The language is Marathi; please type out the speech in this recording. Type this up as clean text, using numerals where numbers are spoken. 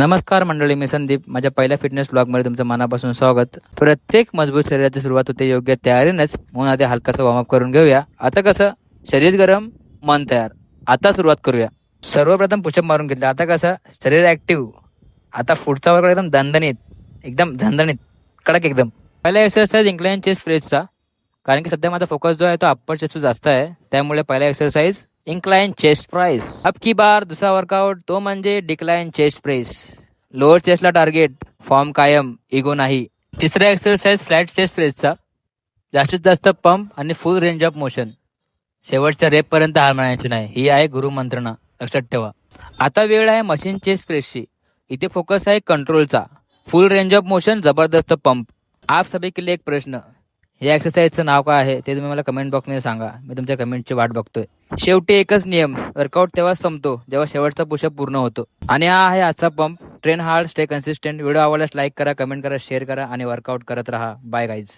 नमस्कार मंडळी, मी संदीप. माझ्या पहिल्या फिटनेस ब्लॉगमध्ये तुमचं मनापासून स्वागत. प्रत्येक मजबूत शरीराची सुरुवात होते योग्य तयारीनेच, म्हणून आधी हलकासा वॉर्मअप करून घेऊया. आता कसं, शरीर गरम मन तयार. आता सुरुवात करूया. सर्वप्रथम पुशअप मारून घेतलं. आता कसं, शरीर ऍक्टिव्ह. आता पुढचा वर्ग एकदम झणझणीत कडक एकदम. पहिला एक्सरसाइज इन्क्लाइन चेस्ट प्रेसचा, कारण की सध्या माझा फोकस जो आहे तो अप्पर चेस्ट जास्त आहे. त्यामुळे पहिला एक्सरसाइज इन्क्लाइन चेस्ट प्रेस. अब की बार दुसरा वर्कआउट तो म्हणजे डिक्लाइन चेस्ट प्रेस. लोअर चेस्टला टार्गेट, फॉर्म कायम, इगो नाही. तिसरा एक्सरसाइज फ्लॅट चेस्ट प्रेसचा, जास्तीत जास्त पंप आणि फुल रेंज ऑफ मोशन. शेवटच्या रेप पर्यंत हार मानायची नाही, ही आहे गुरु मंत्रणा, लक्षात ठेवा. आता वेळ आहे मशीन चेस्ट प्रेसची. इथे फोकस आहे कंट्रोलचा, फुल रेंज ऑफ मोशन, जबरदस्त पंप. आप सभी के लिए एक प्रश्न, या एक्सरसाइजचं नाव काय आहे ते तुम्ही मला कमेंट बॉक्समध्ये सांगा. मी तुमच्या कमेंटची वाट बघतोय. शेवटी एकच नियम, वर्कआउट तेव्हा संपतो जेव्हा शेवटचा पुशअप पूर्ण होतो. आणि हा आहे आजचा pump. Train hard, stay consistent. Video आवडल्यास लाईक करा, कमेंट करा, शेअर करा आणि वर्कआउट करत राहा. Bye guys.